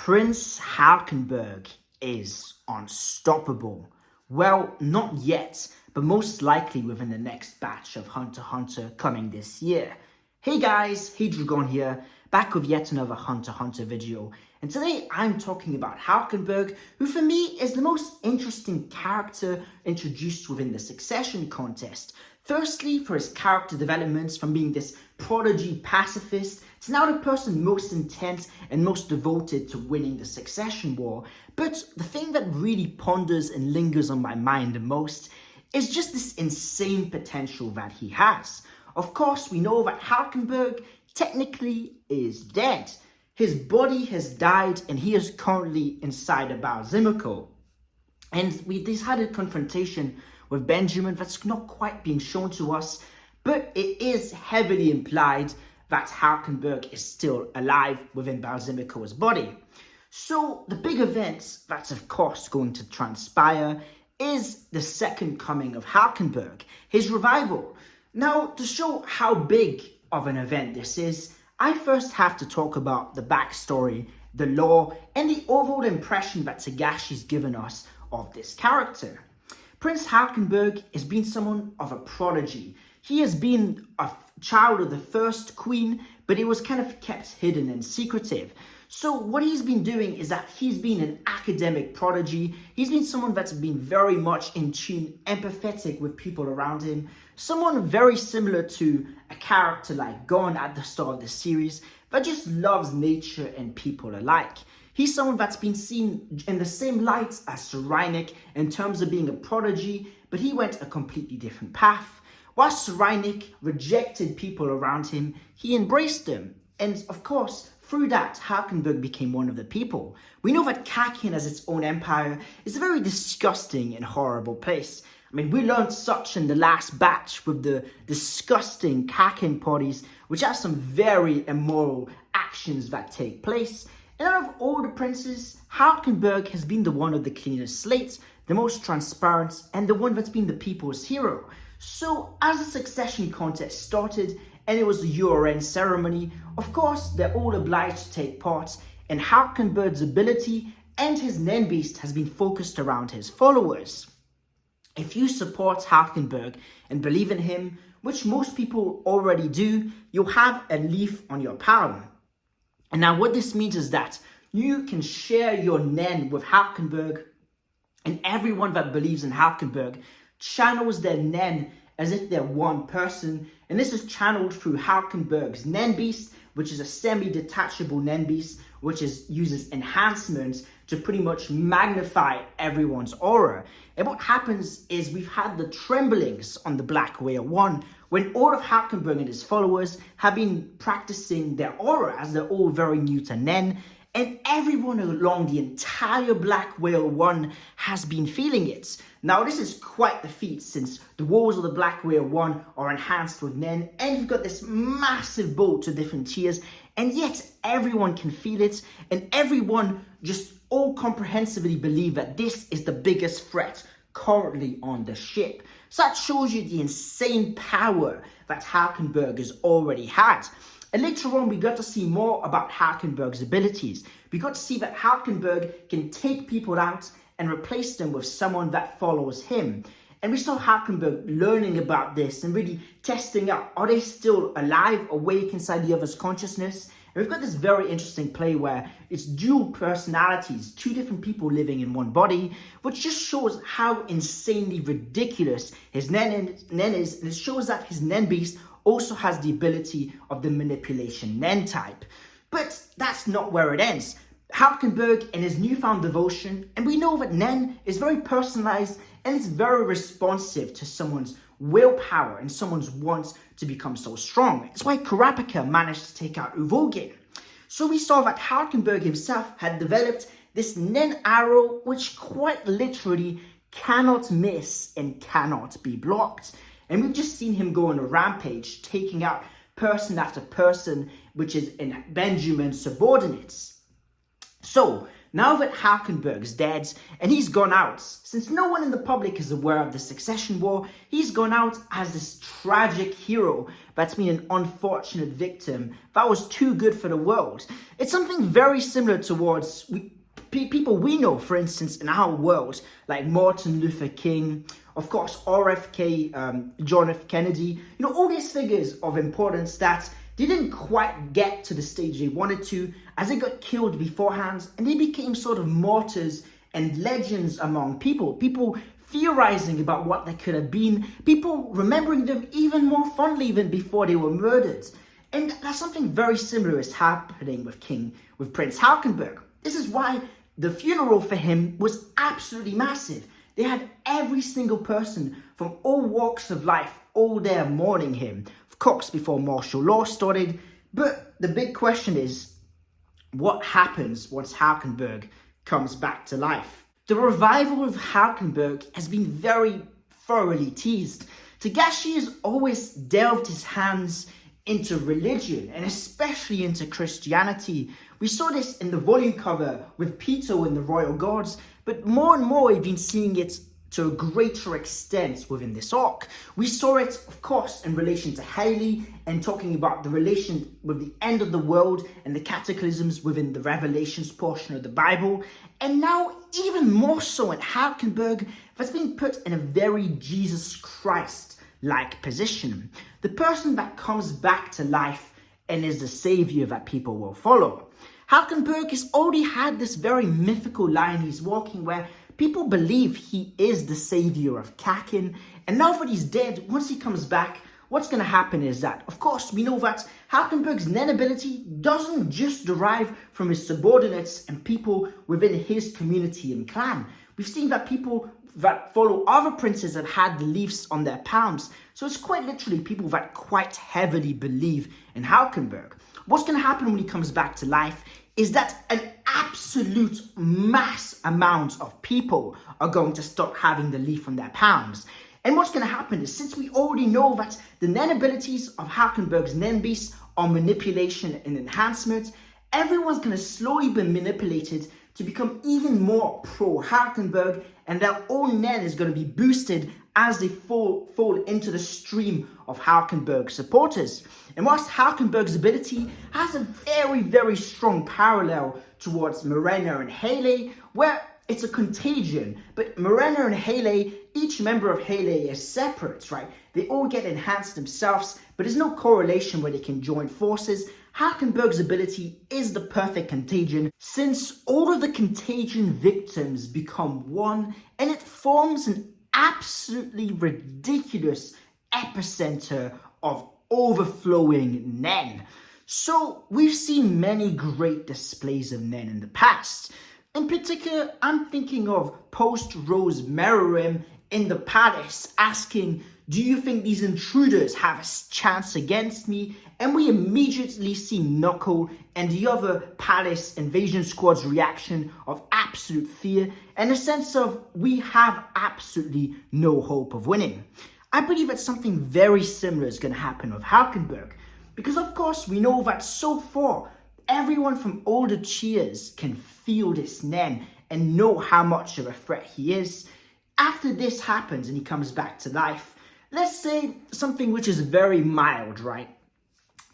Prince Halkenburg is unstoppable. Well, not yet, but most likely within the next batch of Hunter x Hunter coming this year. Hey guys, hey Dragon here, back with yet another Hunter x Hunter video. And today I'm talking about Halkenburg, who for me is the most interesting character introduced within the Succession contest. Firstly, for his character developments from being this prodigy pacifist to now the person most intense and most devoted to winning the Succession War. But the thing that really ponders and lingers on my mind the most is just this insane potential that he has. Of course, we know that Halkenburg technically is dead. His body has died and he is currently inside a Balsamico. And this had a confrontation with Benjamin that's not quite being shown to us, but it is heavily implied that Halkenburg is still alive within Balsamico's body. So the big event that's of course going to transpire is the second coming of Halkenburg, his revival. Now, to show how big of an event this is, I first have to talk about the backstory, the lore, and the overall impression that Tagashi's given us of this character. Prince Halkenburg has been someone of a prodigy. He has been a child of the first queen, but it was kind of kept hidden and secretive. So what he's been doing is that he's been an academic prodigy. He's been someone that's been very much in tune, empathetic with people around him. Someone very similar to a character like Gon at the start of the series that just loves nature and people alike. He's someone that's been seen in the same light as Sir Rhynick in terms of being a prodigy, but he went a completely different path. While Sir Rhynick rejected people around him, he embraced them. And of course, through that, Halkenburg became one of the people. We know that Kakin as its own empire is a very disgusting and horrible place. I mean, we learned such in the last batch with the disgusting Kakin parties, which have some very immoral actions that take place. And out of all the princes, Halkenburg has been the one of the cleanest slates, the most transparent, and the one that's been the people's hero. So as the succession contest started, and it was the URN ceremony, of course, they're all obliged to take part, and Halkenburg's ability and his Nen Beast has been focused around his followers. If you support Halkenburg and believe in him, which most people already do, you'll have a leaf on your palm. And now what this means is that you can share your Nen with Halkenburg, and everyone that believes in Halkenburg channels their Nen as if they're one person, and this is channeled through Halkenburg's Nen Beast, which is a semi-detachable Nen Beast, which uses enhancements to pretty much magnify everyone's aura. And what happens is we've had the tremblings on the Black Whale 1, when all of Halkenburg and his followers have been practicing their aura, as they're all very new to Nen, and everyone along the entire Black Whale 1 has been feeling it. Now, this is quite the feat, since the walls of the Black Whale 1 are enhanced with Nen, and you've got this massive bolt to different tiers, and yet everyone can feel it, and everyone just all comprehensively believe that this is the biggest threat currently on the ship. So that shows you the insane power that Halkenburg has already had. And later on, we got to see more about Halkenburg's abilities. We got to see that Halkenburg can take people out and replace them with someone that follows him. And we saw Halkenburg learning about this and really testing out, are they still alive, awake inside the other's consciousness? And we've got this very interesting play where it's dual personalities, two different people living in one body, which just shows how insanely ridiculous his Nen is, and it shows that his Nen Beast also has the ability of the manipulation Nen type. But that's not where it ends. Halkenburg and his newfound devotion, and we know that Nen is very personalized and it's very responsive to someone's willpower and someone's want to become so strong. It's why Kurapika managed to take out Uvogin. So we saw that Halkenburg himself had developed this Nen arrow, which quite literally cannot miss and cannot be blocked. And we've just seen him go on a rampage, taking out person after person, which is in Benjamin's subordinates. So Now that Halkenburg's dead and he's gone out, since no one in the public is aware of the succession war, he's gone out as this tragic hero that's been an unfortunate victim that was too good for the world. It's something very similar towards people we know, for instance, in our world, like Martin Luther King, of course, RFK, John F. Kennedy, all these figures of importance that they didn't quite get to the stage they wanted to, as they got killed beforehand, and they became sort of martyrs and legends among people theorizing about what they could have been, people remembering them even more fondly than before they were murdered. And that's something very similar is happening with Prince Halkenburg. This is why the funeral for him was absolutely massive. They had every single person from all walks of life all there mourning him, of course, before martial law started. But the big question is, what happens once Halkenburg comes back to life? The revival of Halkenburg has been very thoroughly teased. Togashi has always delved his hands into religion, and especially into Christianity. We saw this in the volume cover with Pito and the Royal Guards, but more and more we've been seeing it to a greater extent within this arc. We saw it, of course, in relation to Haley and talking about the relation with the end of the world and the cataclysms within the Revelations portion of the Bible. And now, even more so in Halkenburg, that's been put in a very Jesus Christ-like position. The person that comes back to life and is the savior that people will follow. Halkenburg has already had this very mythical line he's walking where people believe he is the savior of Kakin, and now that he's dead, once he comes back, what's going to happen is that, of course, we know that Halkenburg's Nen ability doesn't just derive from his subordinates and people within his community and clan. We've seen that people that follow other princes have had the leaves on their palms, so it's quite literally people that quite heavily believe in Halkenburg. What's going to happen when he comes back to life is that an absolute mass amount of people are going to stop having the leaf on their palms. And what's going to happen is, since we already know that the Nen abilities of Halkenburg's Nen beasts are manipulation and enhancement, everyone's going to slowly be manipulated to become even more pro-Halkenburg, and their own Nen is going to be boosted as they fall into the stream of Halkenburg supporters. And whilst Halkenburg's ability has a very, very strong parallel towards Morena and Haley, where it's a contagion, but Morena and Haley, each member of Haley is separate, right? They all get enhanced themselves, but there's no correlation where they can join forces. Halkenburg's ability is the perfect contagion, since all of the contagion victims become one, and it forms an absolutely ridiculous epicenter of overflowing Nen. So we've seen many great displays of Nen in the past. In particular, I'm thinking of post-Rose Meruem in the palace asking, "Do you think these intruders have a chance against me?" And we immediately see Knuckle and the other palace invasion squad's reaction of absolute fear and a sense of we have absolutely no hope of winning. I believe that something very similar is going to happen with Halkenburg, because of course we know that so far everyone from older cheers can feel this Nen and know how much of a threat he is. After this happens and he comes back to life, let's say something which is very mild, right?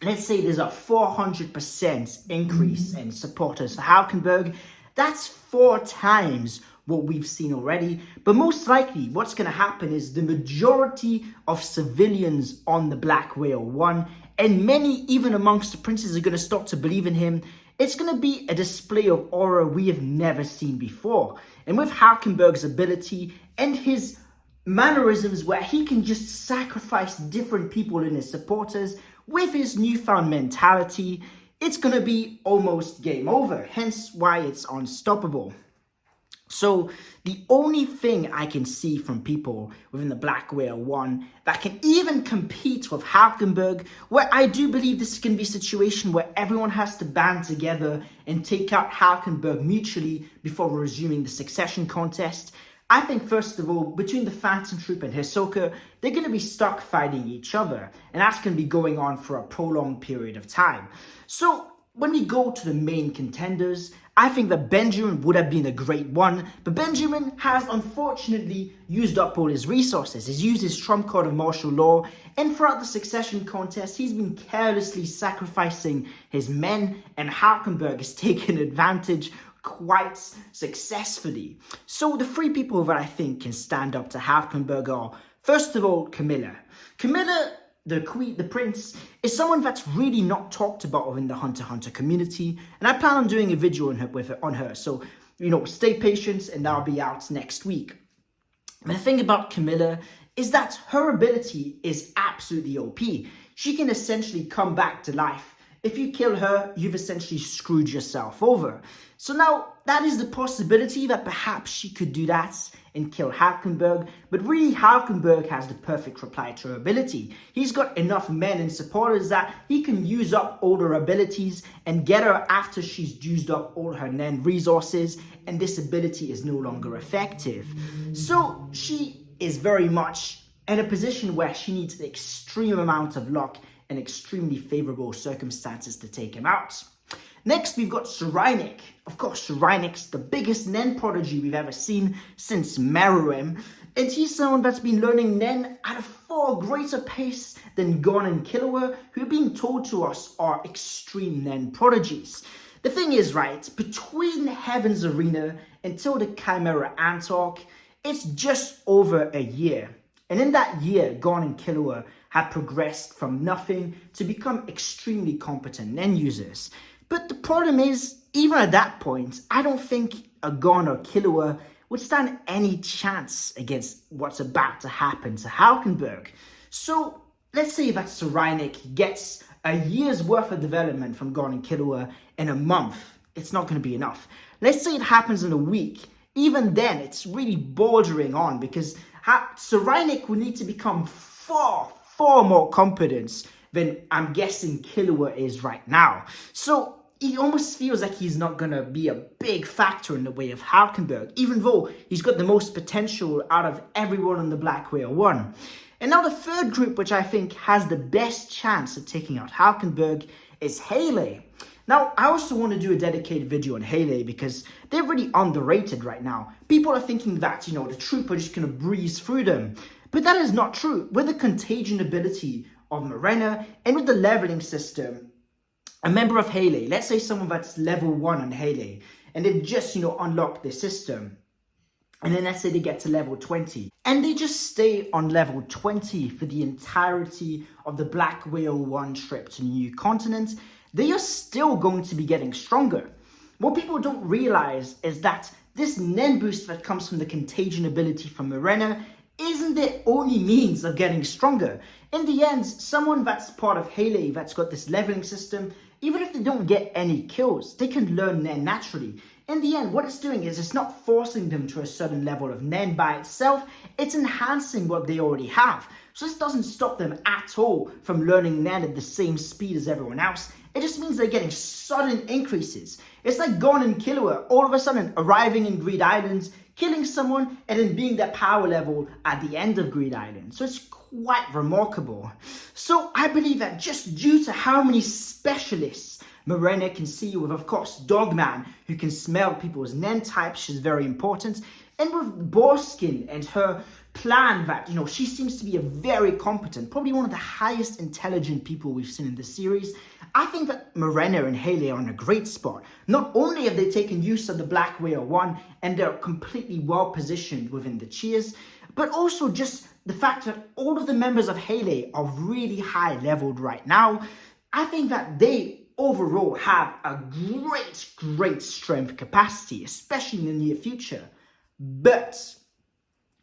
Let's say there's a 400% increase in supporters for Halkenburg. That's 4 times what we've seen already. But most likely what's going to happen is the majority of civilians on the Black Whale won, and many even amongst the princes are going to start to believe in him. It's going to be a display of aura we have never seen before. And with Halkenburg's ability and his mannerisms where he can just sacrifice different people in his supporters, with his newfound mentality, it's going to be almost game over, hence why it's unstoppable. So the only thing I can see from people within the Black Whale 1 that can even compete with Halkenburg, where I do believe this can be a situation where everyone has to band together and take out Halkenburg mutually before resuming the succession contest. I think, first of all, between the Phantom Troop and Hisoka, they're going to be stuck fighting each other, and that's going to be going on for a prolonged period of time. So when we go to the main contenders, I think that Benjamin would have been a great one, but Benjamin has unfortunately used up all his resources. He's used his trump card of martial law, and throughout the succession contest, he's been carelessly sacrificing his men, and Halkenburg has taken advantage quite successfully. So the three people that I think can stand up to Halkenburg are, first of all, Camilla. Camilla, the queen, the prince, is someone that's really not talked about within the Hunter x Hunter community, and I plan on doing a video on her. So, stay patient, and that'll be out next week. And the thing about Camilla is that her ability is absolutely OP. She can essentially come back to life. If you kill her, you've essentially screwed yourself over. So now, that is the possibility that perhaps she could do that and kill Halkenburg, but really Halkenburg has the perfect reply to her ability. He's got enough men and supporters that he can use up all her abilities and get her after she's used up all her Nen resources, and this ability is no longer effective. So she is very much in a position where she needs an extreme amount of luck and extremely favorable circumstances to take him out. Next, we've got Cyrenik. Of course, Cyrenik's the biggest Nen prodigy we've ever seen since Meruem, and he's someone that's been learning Nen at a far greater pace than Gon and Killua, who are being told to us are extreme Nen prodigies. The thing is, right, between Heaven's Arena until the Chimera Antark, it's just over a year. And in that year, Gon and Killua have progressed from nothing to become extremely competent Nen users. But the problem is, even at that point, I don't think a Gon or Killua would stand any chance against what's about to happen to Halkenburg. So let's say that Cyrenik gets a year's worth of development from Gon and Killua in a month. It's not going to be enough. Let's say it happens in a week. Even then, it's really bordering on, because Cyrenik would need to become far more competent than I'm guessing Killua is right now. So it almost feels like he's not going to be a big factor in the way of Halkenburg, even though he's got the most potential out of everyone on the Black Whale 1. And now the third group, which I think has the best chance of taking out Halkenburg, is Hayley. Now, I also want to do a dedicated video on Hayley because they're really underrated right now. People are thinking that, the troop are just going to breeze through them. But that is not true. With the contagion ability of Morena and with the leveling system, a member of Hayley, let's say someone that's level 1 on Hayley, and they've just, unlocked their system, and then let's say they get to level 20, and they just stay on level 20 for the entirety of the Black Whale 1 trip to the New Continent, they are still going to be getting stronger. What people don't realize is that this Nen boost that comes from the contagion ability from Morena isn't the only means of getting stronger. In the end, someone that's part of Hayley that's got this leveling system, even if they don't get any kills, they can learn Nen naturally. In the end, what it's doing is it's not forcing them to a certain level of Nen by itself, it's enhancing what they already have. So this doesn't stop them at all from learning Nen at the same speed as everyone else. It just means they're getting sudden increases. It's like Gon and Killua all of a sudden arriving in Greed Islands, killing someone, and then being their power level at the end of Greed Island. So it's quite remarkable. So I believe that just due to how many specialists Morena can see, with of course Dogman, who can smell people's Nen types, she's very important, and with Borskin and her plan that, she seems to be a very competent, probably one of the highest intelligent people we've seen in the series. I think that Morena and Hayley are in a great spot. Not only have they taken use of the Black Whale 1 and they're completely well positioned within the cheers, but also just the fact that all of the members of Hayley are really high leveled right now. I think that they overall have a great strength capacity, especially in the near future. But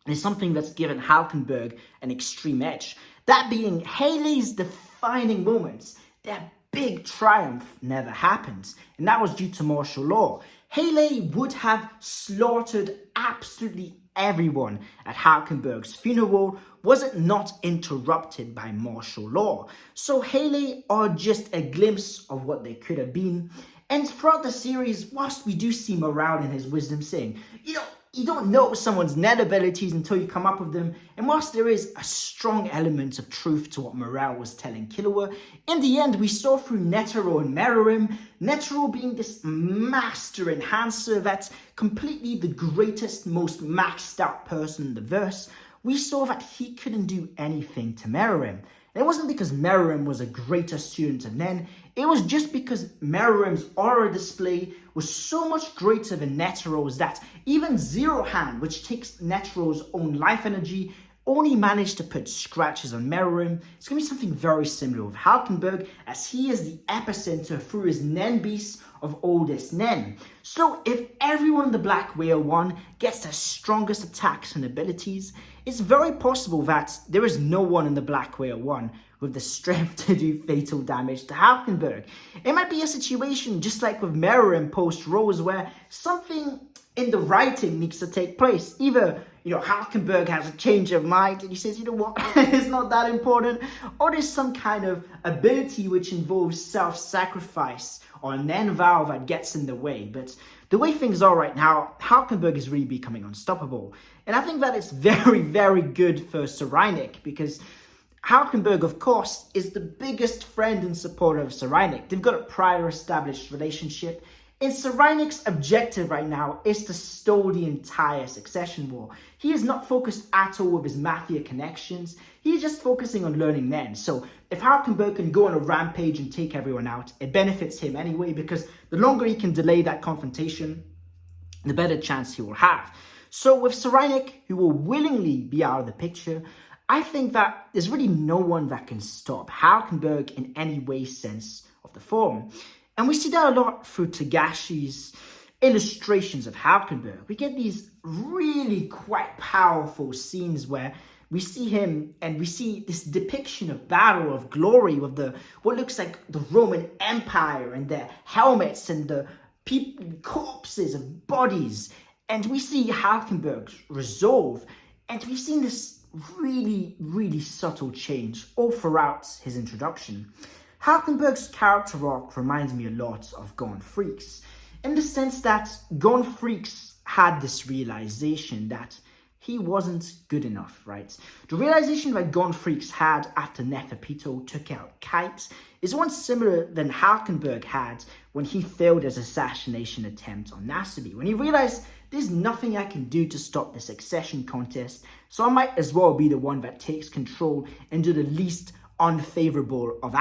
there's something that's given Halkenburg an extreme edge. That being Hayley's defining moments. Their big triumph never happened, and that was due to martial law. Hayley would have slaughtered absolutely everyone at Halkenburg's funeral was it not interrupted by martial law. So Hayley are just a glimpse of what they could have been. And throughout the series, whilst we do see Morale in his wisdom saying, you don't know someone's net abilities until you come up with them. And whilst there is a strong element of truth to what Morel was telling Killua, in the end we saw through Netero and Meruem, Netero being this master enhancer that's completely the greatest, most maxed out person in the verse, we saw that he couldn't do anything to Meruem. And it wasn't because Meruem was a greater student than Nen, it was just because Meruem's aura display was so much greater than Netero's that even Zero Hand, which takes Netero's own life energy, only managed to put scratches on Meruem. It's going to be something very similar with Halkenburg, as he is the epicenter through his Nen beast of oldest Nen. So if everyone in the Black Whale 1 gets their strongest attacks and abilities, it's very possible that there is no one in the Black Whale 1 with the strength to do fatal damage to Halkenburg. It might be a situation just like with Meruem post-Rose where something in the writing needs to take place. Either, Halkenburg has a change of mind and he says, you know what, it's not that important. Or there's some kind of ability which involves self-sacrifice or an Nen vow that gets in the way. But the way things are right now, Halkenburg is really becoming unstoppable. And I think that it's very, very good for Cyrenaic because Halkenburg, of course, is the biggest friend and supporter of Cyrenaic. They've got a prior established relationship. And Cyrenaic's objective right now is to stall the entire succession war. He is not focused at all with his Mafia connections. He's just focusing on learning Nen. So if Halkenburg can go on a rampage and take everyone out, it benefits him anyway because the longer he can delay that confrontation, the better chance he will have. So with Cyrenaic, who will willingly be out of the picture, I think that there's really no one that can stop Halkenburg in any way, sense of the form. And we see that a lot through Togashi's illustrations of Halkenburg. We get these really quite powerful scenes where we see him and we see this depiction of battle, of glory with what looks like the Roman Empire and their helmets and the corpses of bodies. And we see Halkenburg's resolve. And we've seen this really, really subtle change all throughout his introduction. Halkenburg's character arc reminds me a lot of Gone Freaks, in the sense that Gone Freaks had this realization that he wasn't good enough, right? The realization that Gone Freaks had after Neferpito took out Kite is one similar than Halkenburg had when he failed his assassination attempt on Nasubi, when he realized there's nothing I can do to stop the succession contest, so I might as well be the one that takes control and do the least unfavorable of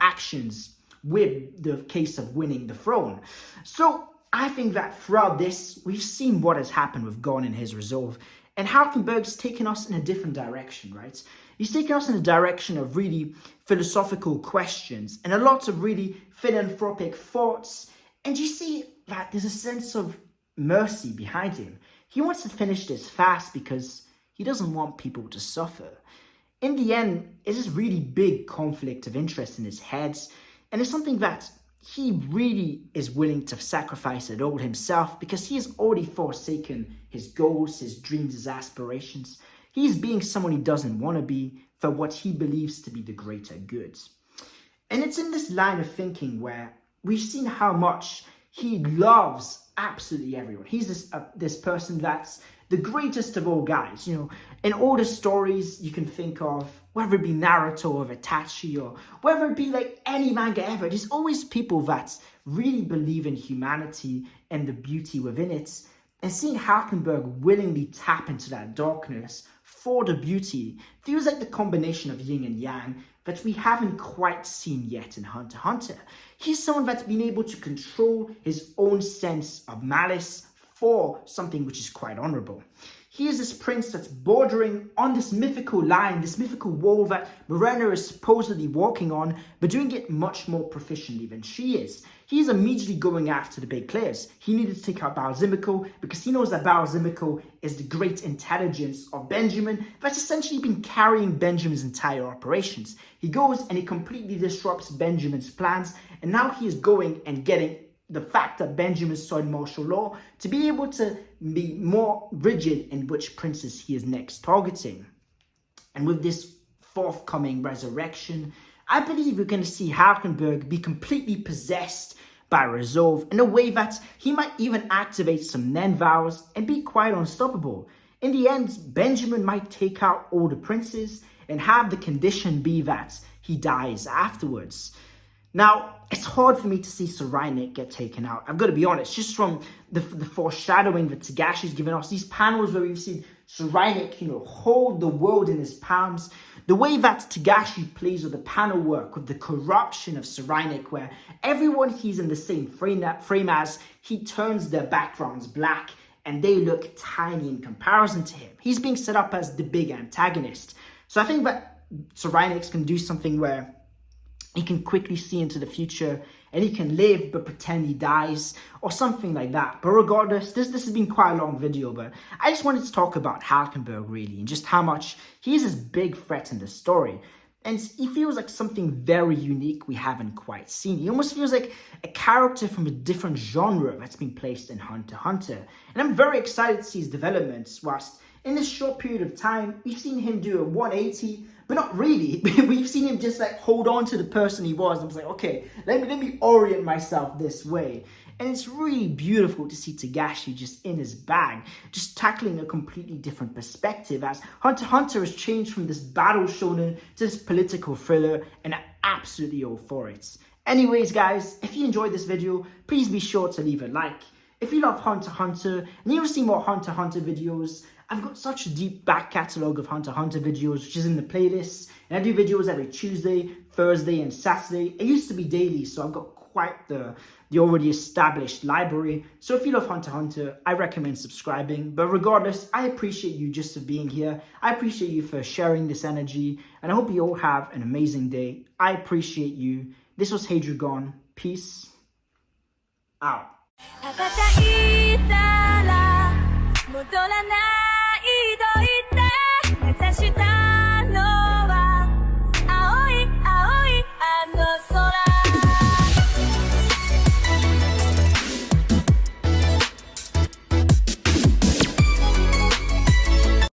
actions with the case of winning the throne. So I think that throughout this, we've seen what has happened with Gon and his resolve, and Halkenburg's taken us in a different direction, right? He's taken us in a direction of really philosophical questions and a lot of really philanthropic thoughts, and you see that there's a sense of mercy behind him. He wants to finish this fast because he doesn't want people to suffer. In the end, it's this really big conflict of interest in his head, and it's something that he really is willing to sacrifice it all himself because he has already forsaken his goals, his dreams, his aspirations. He's being someone he doesn't want to be for what he believes to be the greater good. And it's in this line of thinking where we've seen how much he loves absolutely everyone. He's this person that's the greatest of all guys. In all the stories you can think of, whether it be Naruto or Itachi or whether it be like any manga ever, there's always people that really believe in humanity and the beauty within it. And seeing Halkenburg willingly tap into that darkness for the beauty feels like the combination of yin and yang that we haven't quite seen yet in Hunter x Hunter. He's someone that's been able to control his own sense of malice for something which is quite honorable. He is this prince that's bordering on this mythical line, this mythical wall that Morena is supposedly walking on, but doing it much more proficiently than she is. He's immediately going after the big players. He needed to take out Baal Zimiko because he knows that Baal Zimiko is the great intelligence of Benjamin that's essentially been carrying Benjamin's entire operations. He goes and he completely disrupts Benjamin's plans, and now he is going and getting the fact that Benjamin studied martial law to be able to be more rigid in which princes he is next targeting. And with this forthcoming resurrection, I believe we're going to see Halkenburg be completely possessed by resolve in a way that he might even activate some Nen vows and be quite unstoppable. In the end, Benjamin might take out all the princes and have the condition be that he dies afterwards. Now, it's hard for me to see Sir Rhinic get taken out. I've got to be honest, just from the foreshadowing that Togashi's given us, these panels where we've seen Sir Rhinic, hold the world in his palms, the way that Togashi plays with the panel work, with the corruption of Sir Rhinic, where everyone he's in the same frame as, he turns their backgrounds black and they look tiny in comparison to him. He's being set up as the big antagonist. So I think that Sir Rhinic can do something where he can quickly see into the future and he can live but pretend he dies or something like that. But regardless, this has been quite a long video, but I just wanted to talk about Halkenburg really and just how much he is this big threat in the story. And he feels like something very unique we haven't quite seen. He almost feels like a character from a different genre that's been placed in Hunter x Hunter. And I'm very excited to see his developments, whilst in this short period of time, we've seen him do a 180, but not really. We've seen him just like hold on to the person he was. I was like, okay, let me orient myself this way. And it's really beautiful to see Togashi just in his bag, just tackling a completely different perspective, as Hunter x Hunter has changed from this battle shonen to this political thriller, and I'm absolutely all for it. Anyways, guys, if you enjoyed this video, please be sure to leave a like. If you love Hunter x Hunter and you want to see more Hunter x Hunter videos, I've got such a deep back catalogue of Hunter x Hunter videos, which is in the playlist. And I do videos every Tuesday, Thursday, and Saturday. It used to be daily, so I've got quite the already established library. So if you love Hunter x Hunter, I recommend subscribing. But regardless, I appreciate you just for being here. I appreciate you for sharing this energy. And I hope you all have an amazing day. I appreciate you. This was Hadrigon. Peace out.